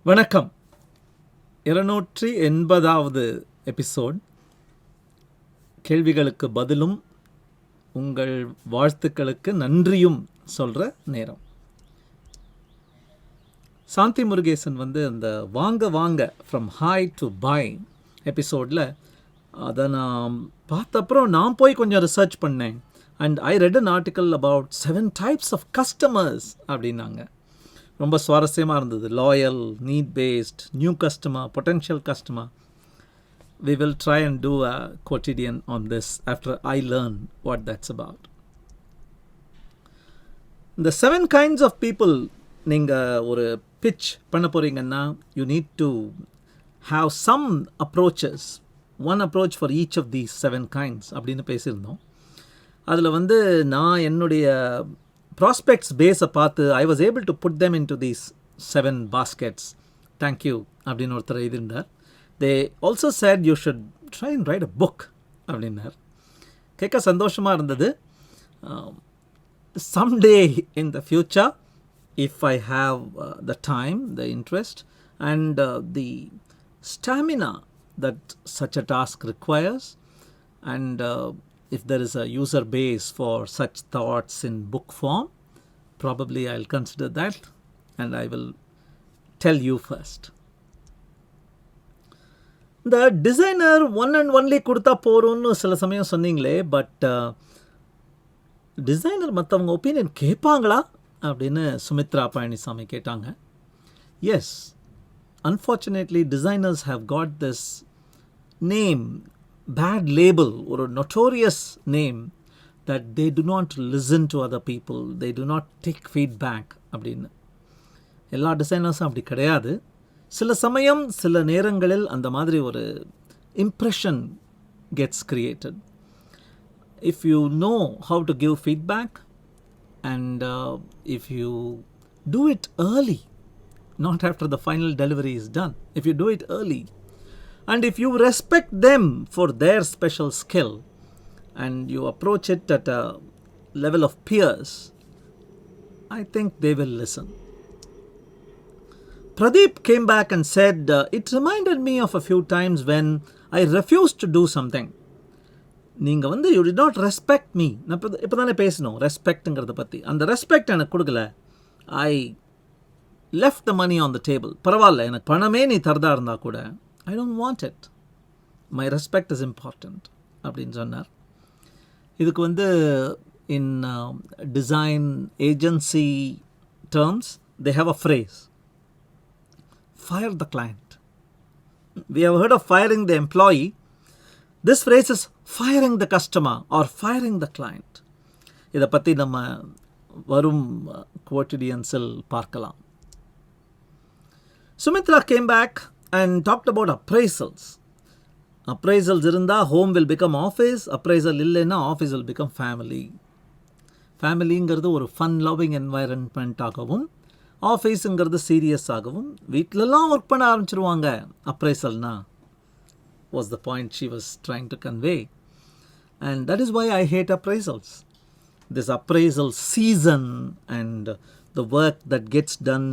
வணக்கம். 280வது எபிசோட். கேள்விகளுக்கு பதிலும் உங்கள் வாழ்த்துக்களுக்கு நன்றியும் சொல்கிற நேரம். சாந்தி முருகேசன் அந்த வாங்க வாங்க ஃப்ரம் ஹாய் டு பாய் எபிசோடில் அதை நான் பார்த்தப்புறம் நான் போய் கொஞ்சம் ரிசர்ச் பண்ணேன். And I read an article about 7 types of customers அப்படின்னாங்க. ரொம்ப சுவாரஸ்யமாக இருந்தது. Loyal, need based, new customer, potential customer. We will try and do a quotidian on this after I learn what that's about. The 7 kinds of people நீங்கள் ஒரு pitch பண்ண போகிறீங்கன்னா you need to have some approaches, one approach for each of these 7 kinds அப்படின்னு பேசியிருந்தோம். அதில் நான் என்னுடைய prospects பேஸை பார்த்து I was able to put them into these 7 baskets. Thank you அப்படின்னு ஒருத்தர் எழுதியிருந்தார். They also said you should try and write a book அப்படின்னார். கேட்க சந்தோஷமாக இருந்தது. Someday in the future, if I have the time, the interest and the stamina that such a task requires, and if there is a user base for such thoughts in book form, probably I'll consider that and I will tell you first. The designer one and only கொடுத்தா போறோம்னு சில சமயம் சொன்னீங்களே, but designer மற்றவங்க opinion கேட்பாங்களா அப்படின்னு சுமித்ரா பழனிசாமி கேட்டாங்க. Yes, unfortunately designers have got this name, bad label, or a notorious name that they do not listen to other people, they do not take feedback அப்படின்னு. எல்லா டிசைனர்ஸும் அப்படி கிடையாது. சில சமயம் சில நேரங்களில் அந்த மாதிரி ஒரு impression gets created. If you know how to give feedback and if you do it early, not after the final delivery is done, if you do it early and if you respect them for their special skill and you approach it at a level of peers, I think they will listen. Pradeep came back and said, it reminded me of a few times when I refused to do something. நீங்கள் you did not respect me. நான் இப்போ தானே பேசணும் ரெஸ்பெக்ட்டுங்கிறத பற்றி. அந்த respect எனக்கு கொடுக்கல. I left the money on the table. பரவாயில்ல, எனக்கு பணமே நீ தரதா இருந்தால் கூட I don't want it. My respect is important அப்படின்னு சொன்னார். இதுக்கு in design agency terms, they have a phrase, fire the client. We have heard of firing the employee. This phrase is firing the customer or firing the client. இதை பற்றி நம்ம வரும் quotidianஸில் பார்க்கலாம். Sumitra came back and talked about appraisals. Appraisals இருந்தால் home will become office, appraisal இல்லைன்னா office will become family. ஃபேமிலிங்கிறது ஒரு fun loving என்வாயரன்மெண்ட்டாகவும், ஆஃபீஸுங்கிறது serious ஆகவும், வீட்டிலலாம் ஒர்க் பண்ண ஆரம்பிச்சிருவாங்க அப்ரைசல்னா was the point she was trying to convey. And that is why I hate appraisals. This appraisal season and the work that gets done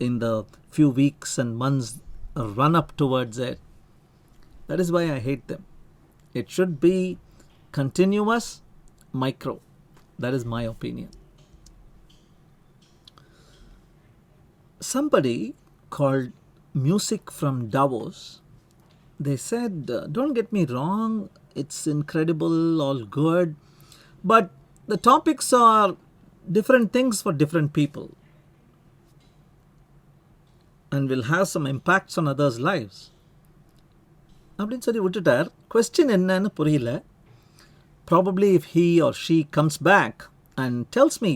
in the few weeks and months run up towards it, that is why I hate them. It should be continuous, micro. That is my opinion. Somebody called Music from Davos, they said, don't get me wrong, it's incredible, all good, but the topics are different things for different people and will have some impacts on others' lives. அப்படின்னு சொல்லி விட்டுட்டார். Question என்னன்னு புரியல. Probably if he or she comes back and tells me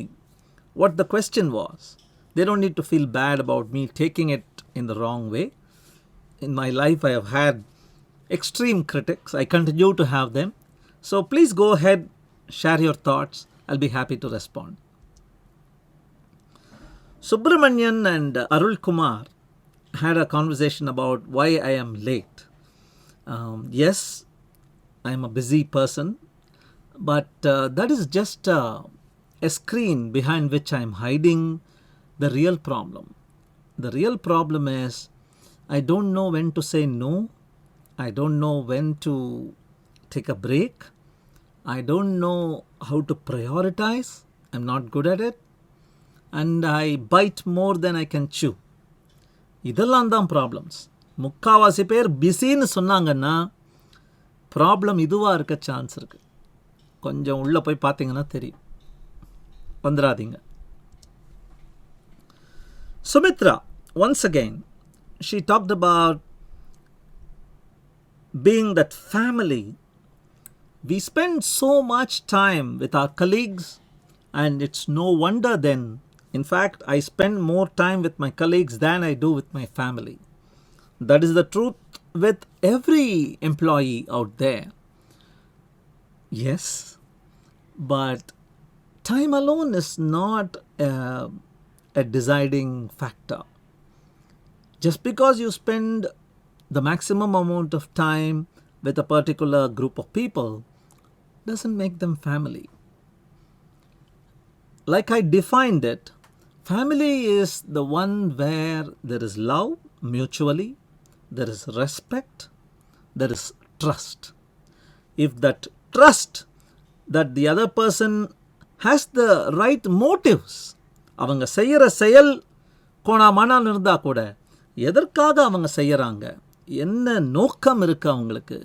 what the question was, they don't need to feel bad about me taking it in the wrong way. In my life I have had extreme critics. I continue to have them. So please go ahead, share your thoughts. I'll be happy to respond. Subramanian and Arul Kumar had a conversation about why I am late. Yes, I am a busy person, but that is just a screen behind which I am hiding the real problem. The real problem is I don't know when to say no. I don't know when to take a break. I don't know how to prioritize. I'm not good at it. And I bite more than I can chew. இதெல்லாம் தான் problems. முக்காவாசி பேர் பிஸின்னு சொன்னாங்கன்னா problem இதுவாக இருக்க chance இருக்குது. கொஞ்சம் உள்ளே போய் பார்த்தீங்கன்னா தெரியும். வந்துடாதீங்க. Sumitra, once again, she talked about being that family. We spend so much time with our colleagues, and it's no wonder then. In fact, I spend more time with my colleagues than I do with my family. That is the truth with every employee out there. Yes, but time alone is not a deciding factor. Just because you spend the maximum amount of time with a particular group of people doesn't make them family. Like I defined it, family is the one where there is love mutually, there is respect, there is trust. If that trust that the other person has the right motives, அவங்க செய்கிற செயல் கோணாமானான்னு இருந்தால் கூட எதற்காக அவங்க செய்கிறாங்க, என்ன நோக்கம் இருக்குது அவங்களுக்கு,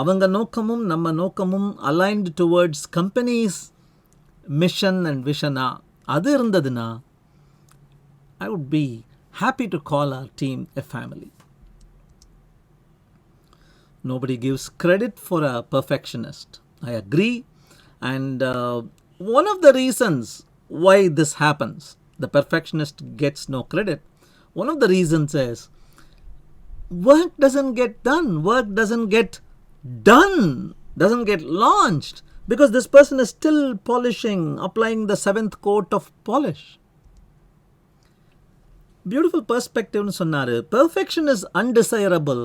அவங்க நோக்கமும் நம்ம நோக்கமும் aligned towards companies mission and விஷனா அது இருந்ததுன்னா I would be happy to call our team a family. Nobody gives credit for a perfectionist. I agree. And one of the reasons why this happens, the perfectionist gets no credit, one of the reasons is work doesn't get done, work doesn't get done, doesn't get launched, because this person is still polishing, applying the 7th coat of polish. Beautiful perspective னு சொன்னாரு. Perfection is undesirable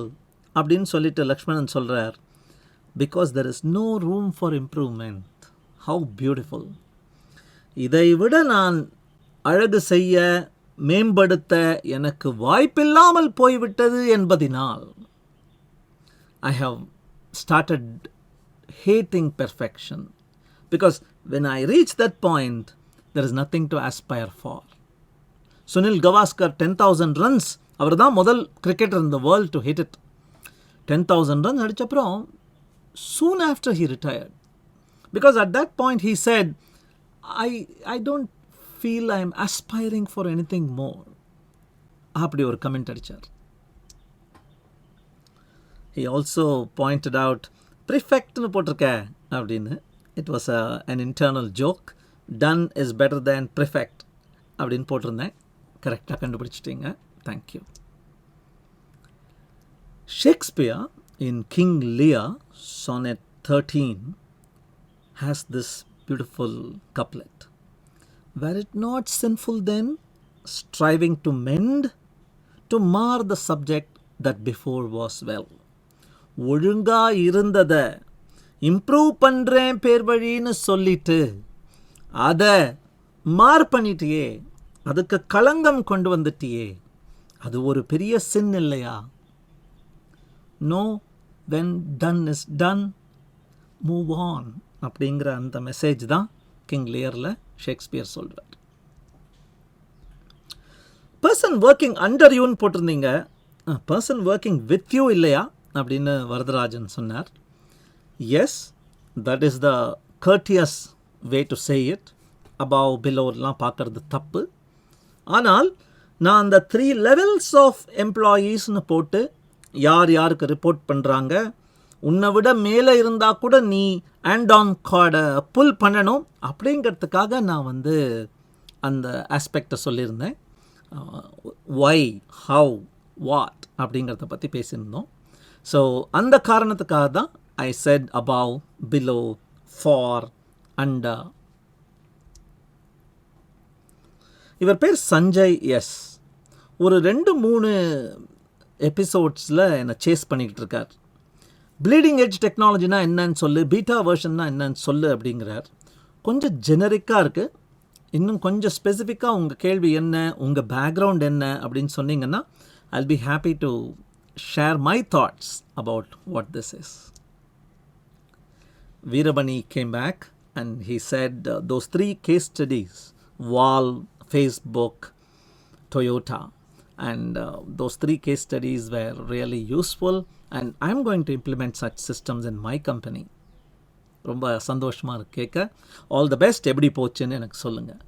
அப்படின்னு சொல்லிட்டு லக்ஷ்மணன் சொல்றார். Because there is no room for improvement. How beautiful. இதை விட நான் அழகு செய்ய மேம்படுத்த எனக்கு வாய்ப்பில்லாமல் போய்விட்டது என்பதினால் I have started hating perfection. Because when I reach that point, there is nothing to aspire for. Sunil Gavaskar 10,000 runs, அவர் தான் முதல் cricketer in the world to hit it. 10,000 runs அடிச்சப்புறம் soon after he retired. Because at that point he said, I don't feel I am aspiring for anything more. அப்படி ஒரு comment அடிச்சார். He also pointed out, prefectனு போட்டிருக்க அப்படின்னு. It was an internal joke. Done is better than prefect அப்படின்னு போட்டிருந்தேன். கரெக்டாக கண்டுபிடிச்சிட்டிங்க. Thank you. Shakespeare in King Lear, Sonnet 13, has this beautiful couplet. Were it not sinful then, striving to mend, to mar the subject that before was well. ஒழுங்கா இருந்தத improve பண்ணுறேன் பேர் வழின்னு சொல்லிட்டு அதை மார் பண்ணிட்டியே, அதுக்கு களங்கம் கொண்டு வந்துட்டியே, அது ஒரு பெரிய சின் இல்லையா? No, when done is done, move on அப்படிங்கிற அந்த மெசேஜ் தான் கிங் லியரில் ஷேக்ஸ்பியர் சொல்கிறார். பர்சன் ஒர்க்கிங் அண்டர் யூன்னு போட்டிருந்தீங்க. பர்சன் ஒர்க்கிங் வித் யூ இல்லையா அப்படின்னு வரதராஜன் சொன்னார். Yes, that is the courteous way to say it. above below-லாம் பார்க்கறது தப்பு. ஆனால் நான் அந்த 3 levels ஆஃப் எம்ப்ளாயீஸ்னு போட்டு யார் யாருக்கு ரிப்போர்ட் பண்ணுறாங்க, உன்னை விட மேலே இருந்தால் கூட நீ ஹேண்ட் ஆன் கார்டை புல் பண்ணணும் அப்படிங்கிறதுக்காக நான் அந்த ஆஸ்பெக்டை சொல்லியிருந்தேன். ஒய், ஹவ், வாட் அப்படிங்கிறத பற்றி பேசியிருந்தோம். ஸோ அந்த காரணத்துக்காக தான் ஐ set above, below, for, under. இவர் பேர் சஞ்சய். எஸ், ஒரு 2-3 எபிசோட்ஸில் என்னை சேஸ் பண்ணிக்கிட்டு இருக்கார். ப்ளீடிங் எட்ஜ் டெக்னாலஜினா என்னன்னு சொல்லு, பீட்டா வெர்ஷன்னா என்னன்னு சொல்லு அப்படிங்கிறார். கொஞ்சம் ஜெனரிக்காக இருக்குது, இன்னும் கொஞ்சம் ஸ்பெசிஃபிக்காக உங்கள் கேள்வி என்ன, உங்கள் பேக்ரவுண்ட் என்ன அப்படின்னு சொன்னீங்கன்னா I'll be happy to share my thoughts about what this is. Veerabani came back and he said those 3 case studies, Wall, Facebook, Toyota, and those 3 case studies were really useful and I'm going to implement such systems in my company. ரொம்ப சந்தோஷமாக இருக்கு கேட்க. All the best. எப்படி போச்சுன்னு எனக்கு சொல்லுங்கள்.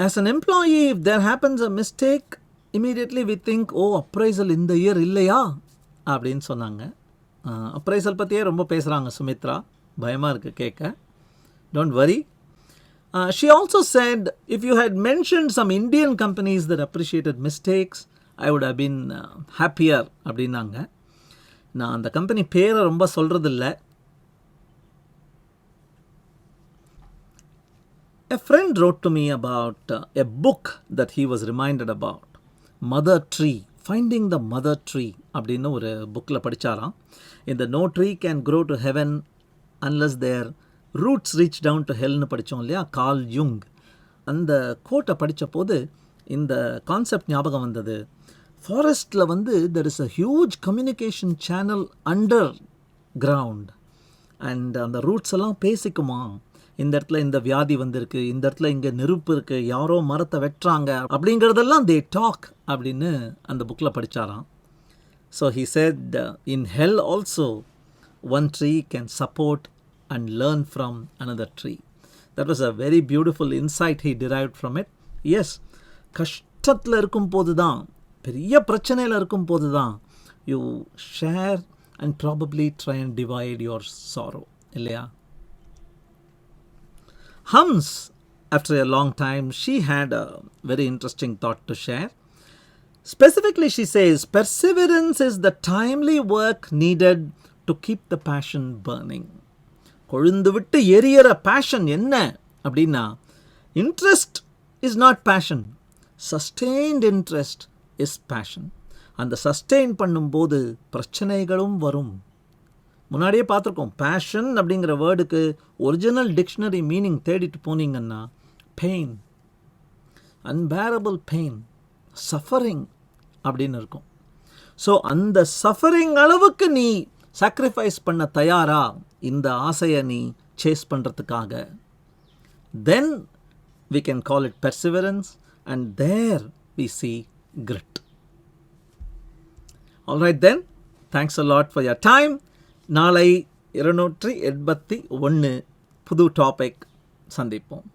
As an employee, if there happens a mistake, immediately we think, appraisal இந்த year இல்லையா அப்படின்னு சொன்னாங்க. அப்ரைசல் பற்றியே ரொம்ப பேசுகிறாங்க சுமித்ரா. பயமாக இருக்குது கேட்க. Don't worry. She also said, if you had mentioned some Indian companies that appreciated mistakes, I would have been happier அப்படின்னாங்க. நான் அந்த கம்பெனி பேரை ரொம்ப சொல்கிறதில்ல. A friend wrote to me about a book that he was reminded about, Mother Tree, Finding the Mother Tree அப்படின்னு ஒரு புக்கில் படித்தாராம். இந்த No tree can grow to heaven unless their roots reach down to hellனு படித்தோம் இல்லையா, curl யுங். அந்த கோட்டை படித்த போது இந்த கான்செப்ட் ஞாபகம் வந்தது. ஃபாரஸ்ட்டில் வந்து there is a huge communication channel under ground and அந்த ரூட்ஸ் எல்லாம் பேசிக்குமா, இந்த இடத்துல இந்த வியாதி வந்திருக்கு, இந்த இடத்துல இங்கே நெருப்பு இருக்குது, யாரோ மரத்தை வெட்டுறாங்க அப்படிங்கிறதெல்லாம் they talk அப்படின்னு அந்த புக்கில் படித்தாராம். So he said in hell also one tree can support and learn from another tree. That was a very beautiful insight he derived from it. Yes, கஷ்டத்தில் இருக்கும் போது தான், பெரிய பிரச்சனையில் இருக்கும் போது தான் you share and probably try and divide your sorrow இல்லையா. Hums, after a long time, she had a very interesting thought to share. Specifically, she says, perseverance is the timely work needed to keep the passion burning. கொழுந்து விட்டு எரியற passion என்ன அப்படின்னா, interest is not passion, sustained interest is passion. அந்த sustain பண்ணும்போது பிரச்சனைகளும் வரும். முன்னாடியே பார்த்துருக்கோம், பேஷன் அப்படிங்கிற வேர்டுக்கு ஒரிஜினல் டிக்ஷனரி மீனிங் தேடிட்டு போனீங்கன்னா பெயின், அன்பேரபிள் பெயின், சஃபரிங் அப்படின்னு இருக்கும். ஸோ அந்த சஃபரிங் அளவுக்கு நீ சாக்ரிஃபைஸ் பண்ண தயாரா இந்த ஆசையை நீ சேஸ் பண்ணுறதுக்காக? தென் we can call it perseverance and there we see grit. All right then, thanks a lot for your time. நாளை 281 புது டாபிக் சந்திப்போம்.